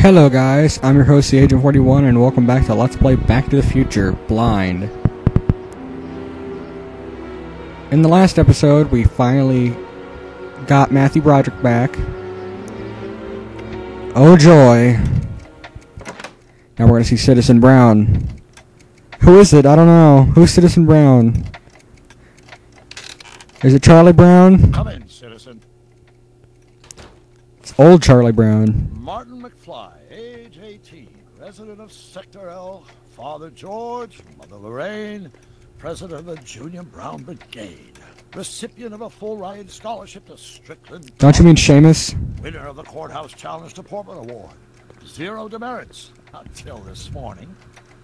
Hello guys, I'm your host, the Agent 41, and welcome back to Let's Play Back to the Future, Blind. In the last episode, we finally got Matthew Broderick back. Oh joy. Now we're gonna see Citizen Brown. Who is it? I don't know. Who's Citizen Brown? Is it Charlie Brown? Come in, citizen. It's old Charlie Brown. Martin McFly, age 18, resident of Sector L, Father George, Mother Lorraine, president of the Junior Brown Brigade, recipient of a full-ride scholarship to Strickland. Don't you mean Seamus? Winner of the Courthouse Challenge to Portman Award. Zero demerits until this morning.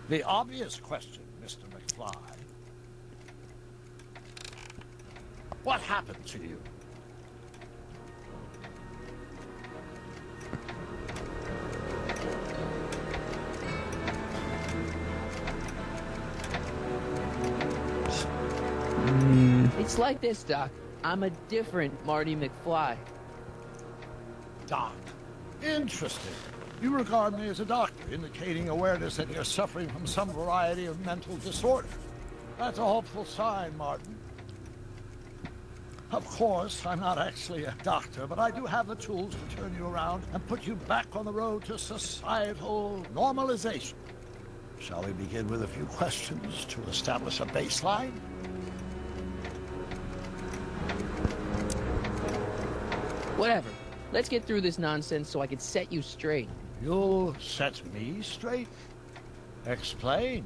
The obvious question, Mr. McFly. What happened to you? It's like this, Doc. I'm a different Marty McFly. Doc. Interesting. You regard me as a doctor, indicating awareness that you're suffering from some variety of mental disorder. That's a hopeful sign, Martin. Of course, I'm not actually a doctor, but I do have the tools to turn you around and put you back on the road to societal normalization. Shall we begin with a few questions to establish a baseline? Whatever. Let's get through this nonsense so I can set you straight. You'll set me straight? Explain.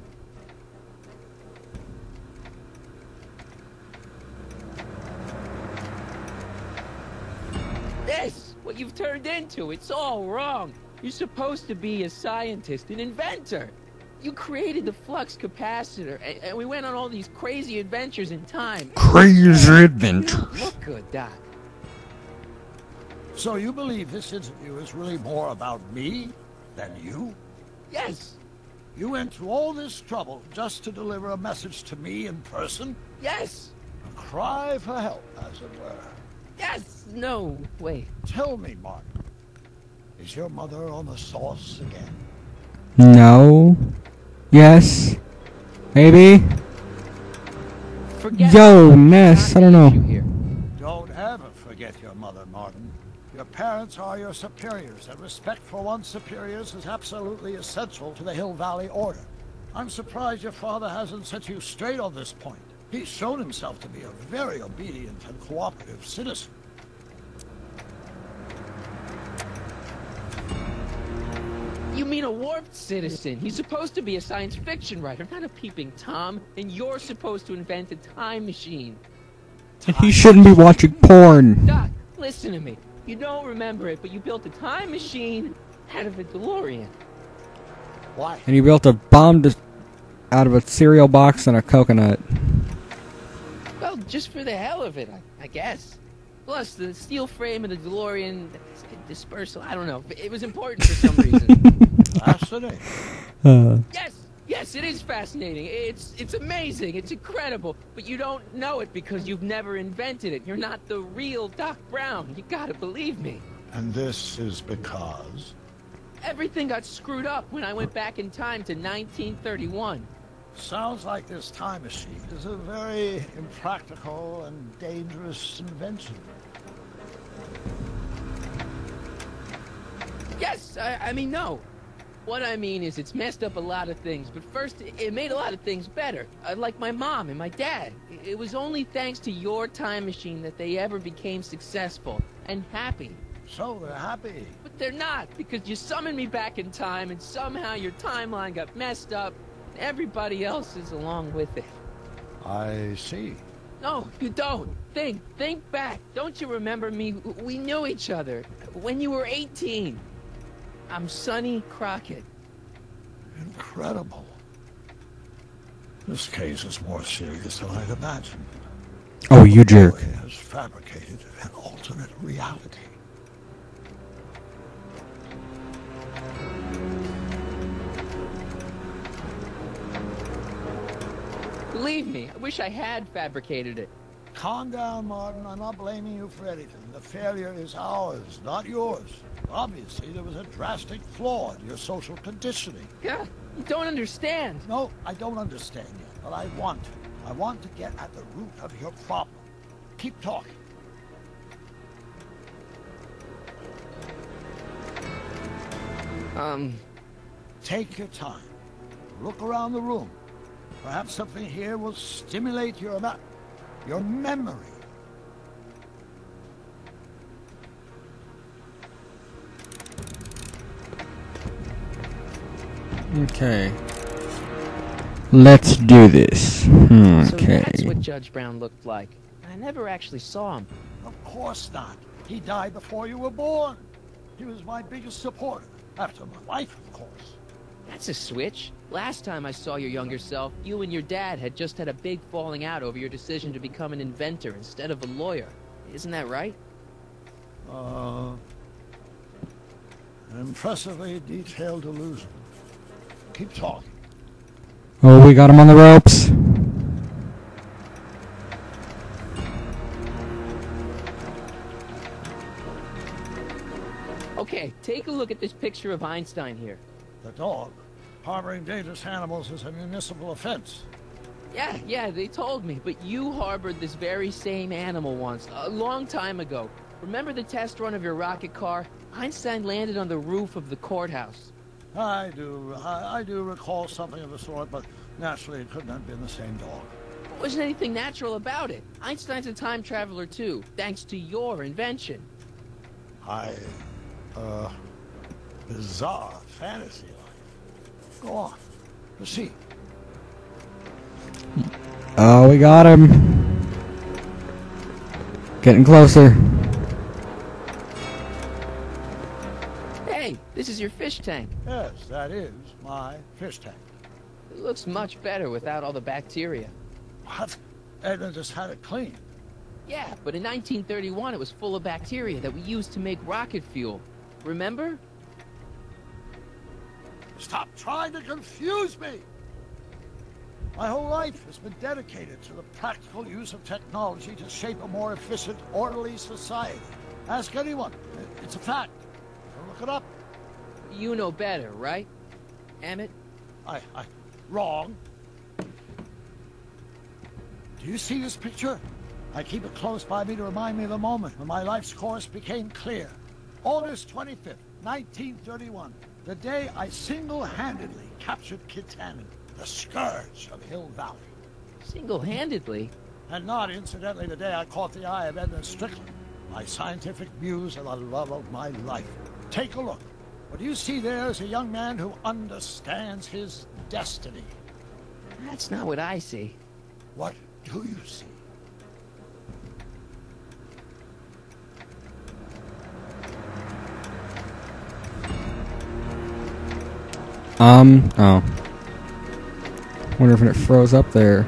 This! What you've turned into, it's all wrong. You're supposed to be a scientist, an inventor. You created the flux capacitor, and we went on all these crazy adventures in time. Crazy You adventure. don't look good, Doc. So you believe this interview is really more about me than you? Yes! You went through all this trouble just to deliver a message to me in person? Yes! A cry for help, as it were. Yes! No, wait. Tell me, Martin, is your mother on the sauce again? No. Yes. Maybe. Forget Yo, it. mess. Not I don't the know. issue here. Don't ever forget your mother, Martin. Your parents are your superiors, and respect for one's superiors is absolutely essential to the Hill Valley Order. I'm surprised your father hasn't set you straight on this point. He's shown himself to be a very obedient and cooperative citizen. You mean a warped citizen? He's supposed to be a science fiction writer, not a peeping Tom, and you're supposed to invent a time machine. He shouldn't be watching porn. Doc, listen to me. You don't remember it, but you built a time machine out of a DeLorean. Why? And he built a bomb out of a cereal box and a coconut. Well, just for the hell of it, I guess. Plus, the steel frame of the DeLorean dispersal, I don't know. It was important for some reason. Fascinating. Yes, it is fascinating. It's amazing. It's incredible. But you don't know it because you've never invented it. You're not the real Doc Brown. You gotta believe me. And this is because? Everything got screwed up when I went back in time to 1931. Sounds like this time machine is a very impractical and dangerous invention. Yes, I mean, no. What I mean is it's messed up a lot of things, but first, it made a lot of things better. Like my mom and my dad. It was only thanks to your time machine that they ever became successful and happy. So they're happy. But they're not, because you summoned me back in time, and somehow your timeline got messed up, and everybody else is along with it. I see. No, you don't. Think back. Don't you remember me? We knew each other when you were 18. I'm Sonny Crockett. Incredible. This case is more serious than I'd imagined. Oh, you jerk. Boy has fabricated an alternate reality. Believe me, I wish I had fabricated it. Calm down, Martin. I'm not blaming you for anything. The failure is ours, not yours. Obviously, there was a drastic flaw in your social conditioning. Yeah, you don't understand. No, I don't understand yet, but I want to. I want to get at the root of your problem. Keep talking. Take your time. Look around the room. Perhaps something here will stimulate your memory. Okay. Let's do this. So Okay. that's what Judge Brown looked like. I never actually saw him. Of course not. He died before you were born. He was my biggest supporter. After my wife, of course. That's a switch. Last time I saw your younger self, you and your dad had just had a big falling out over your decision to become an inventor instead of a lawyer. Isn't that right? An impressively detailed illusion. Keep talking. Oh, we got him on the ropes. Okay, take a look at this picture of Einstein here. The dog. Harboring dangerous animals is a municipal offense. Yeah, they told me, but you harbored this very same animal once, a long time ago. Remember the test run of your rocket car? Einstein landed on the roof of the courthouse. I do recall something of the sort, but naturally it couldn't have been the same dog. There wasn't anything natural about it. Einstein's a time traveler too, thanks to your invention. Bizarre fantasy life. Go on. Proceed. Oh, we got him. Getting closer. Hey, this is your fish tank. Yes, that is my fish tank. It looks much better without all the bacteria. What? Edna just had it cleaned. Yeah, but in 1931 it was full of bacteria that we used to make rocket fuel. Remember? Stop trying to confuse me! My whole life has been dedicated to the practical use of technology to shape a more efficient, orderly society. Ask anyone. It's a fact. Look it up. You know better, right? Emmett? Wrong. Do you see this picture? I keep it close by me to remind me of the moment when my life's course became clear. August 25th, 1931. The day I single-handedly captured Kittanning, the scourge of Hill Valley. Single-handedly? And not, incidentally, the day I caught the eye of Edna Strickland, my scientific muse and the love of my life. Take a look. What you see there is a young man who understands his destiny. That's not what I see. What do you see? Oh. Wonder if it froze up there.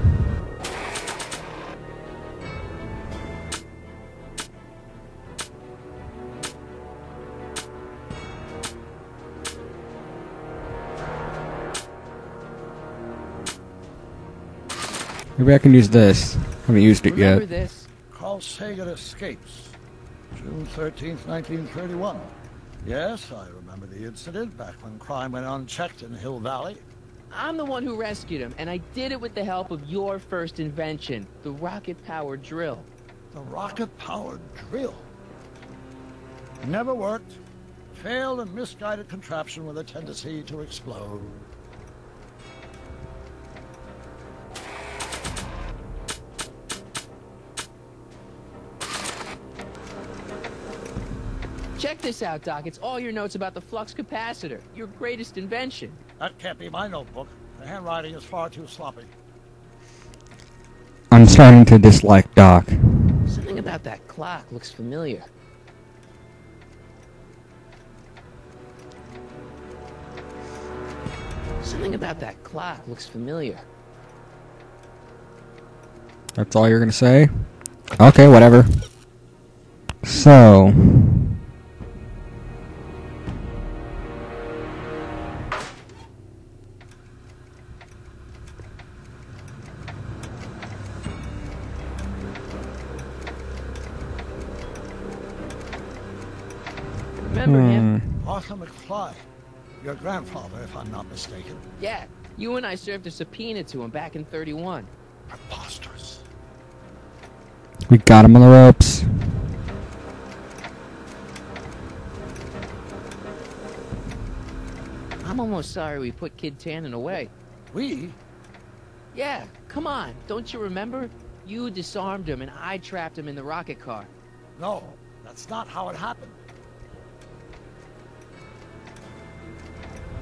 Maybe I can use this. Haven't used it Remember yet. this? Carl Sagan escapes. June 13th, 1931. Yes, I remember the incident back when crime went unchecked in Hill Valley. I'm the one who rescued him, and I did it with the help of your first invention, the rocket-powered drill. The rocket-powered drill. Never worked. Failed and misguided contraption with a tendency to explode. Check this out, Doc. It's all your notes about the flux capacitor, your greatest invention. That can't be my notebook. The handwriting is far too sloppy. I'm starting to dislike Doc. Something about that clock looks familiar. Something about that clock looks familiar. That's all you're gonna say? Okay, whatever. So... remember him. Arthur McFly. Your grandfather, if I'm not mistaken. Yeah, you and I served a subpoena to him back in '31. Preposterous. We got him on the ropes. I'm almost sorry we put Kid Tannen away. We? Yeah, come on. Don't you remember? You disarmed him and I trapped him in the rocket car. No, that's not how it happened.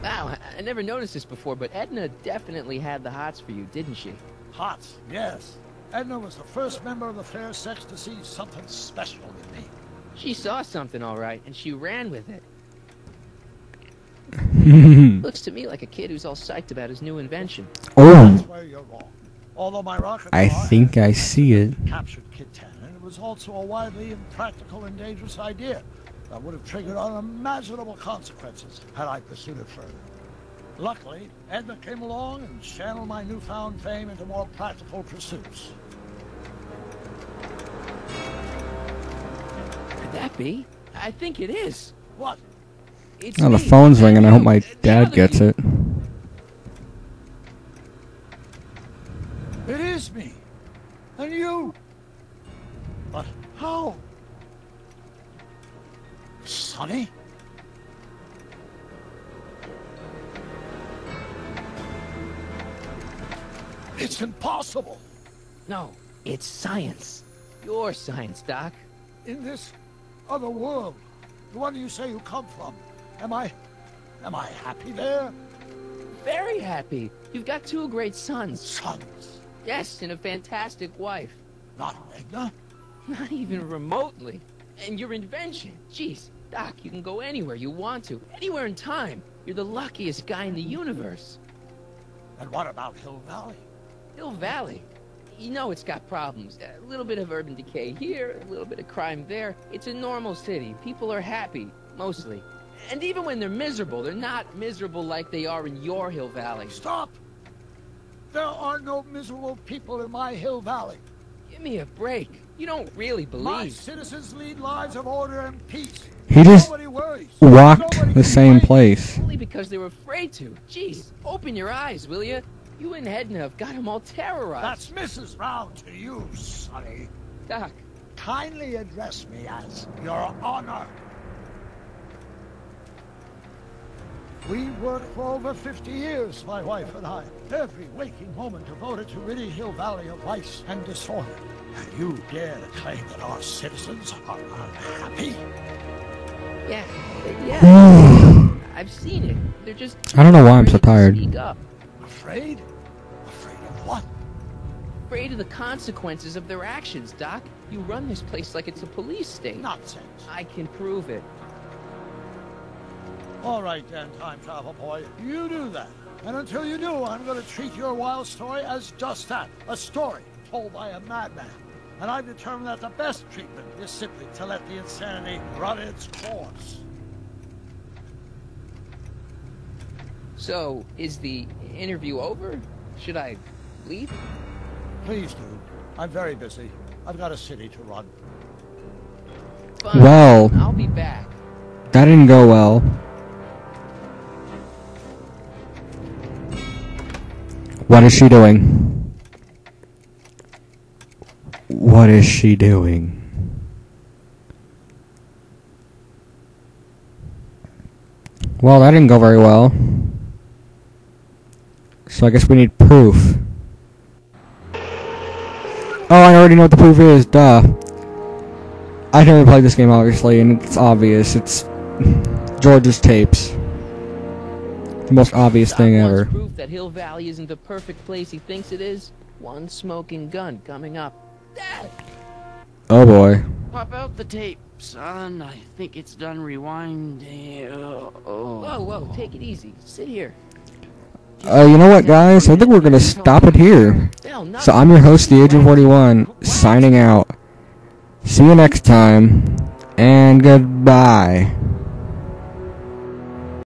Wow, I never noticed this before, but Edna definitely had the hots for you, didn't she? Hots, yes. Edna was the first member of the fair sex to see something special in me. She saw something, all right, and she ran with it. Looks to me like a kid who's all psyched about his new invention. That's where you're wrong. Although my rocket I car think had I see it. captured Kid Tannen, it was also a widely impractical and dangerous idea that would have triggered unimaginable consequences had I pursued it further. Luckily, Edna came along and channeled my newfound fame into more practical pursuits. Could that be? I think it is. What? It's Oh, the me. phone's ringing. I hope my The dad other gets you. it. It is me. And you. But how? Sonny? It's impossible. No, it's science. Your science, Doc. In this other world, the one you say you come from, am I happy there? Very happy. You've got two great sons. Sons, Yes, and a fantastic wife. not Edna. Not even remotely. And your invention. Jeez, Doc, you can go anywhere you want to. Anywhere in time. You're the luckiest guy in the universe. And what about Hill Valley? Hill Valley. You know it's got problems. A little bit of urban decay here, a little bit of crime there. It's a normal city. People are happy, mostly. And even when they're miserable, they're not miserable like they are in your Hill Valley. Stop! There are no miserable people in my Hill Valley. Give me a break. You don't really My believe. citizens lead lives of order and peace. He just Nobody worries. walked Nobody the same complains. place. Only because they were afraid to. Jeez, open your eyes, will you? You and Edna have got them all terrorized. That's Mrs. Brown to you, Sonny. Doc, Kindly address me as Your Honor. We worked for over 50 years, my wife and I. Every waking moment devoted to ridding Hill Valley of vice and disorder. And you dare to claim that our citizens are unhappy? yeah. I've seen it. They're just... I don't know why I'm so afraid to tired. Speak up. Afraid? Afraid of what? Afraid of the consequences of their actions, Doc. You run this place like it's a police state. Nonsense. I can prove it. All right then, time travel boy. You do that. And until you do, I'm going to treat your wild story as just that. A story told by a madman. And I've determined that the best treatment is simply to let the insanity run its course. So, is the interview over? Should I leave? Please do. I'm very busy. I've got a city to run. Fine. Well. I'll be back. That didn't go well. What is she doing? What is she doing? Well, that didn't go very well. So I guess we need proof. Oh, I already know what the proof is, duh. I've never played this game, obviously, and it's obvious. It's George's tapes. The most obvious Doc thing wants ever. proof that Hill Valley isn't the perfect place he thinks it is. One smoking gun coming up. Dad! Oh boy. Pop out the tape, son. I think it's done rewinding. Whoa, whoa, take it easy. Sit here. You know what, guys? I think we're gonna stop it here. Hell, not So I'm your host, the Agent 41, signing out. See you next time, and goodbye.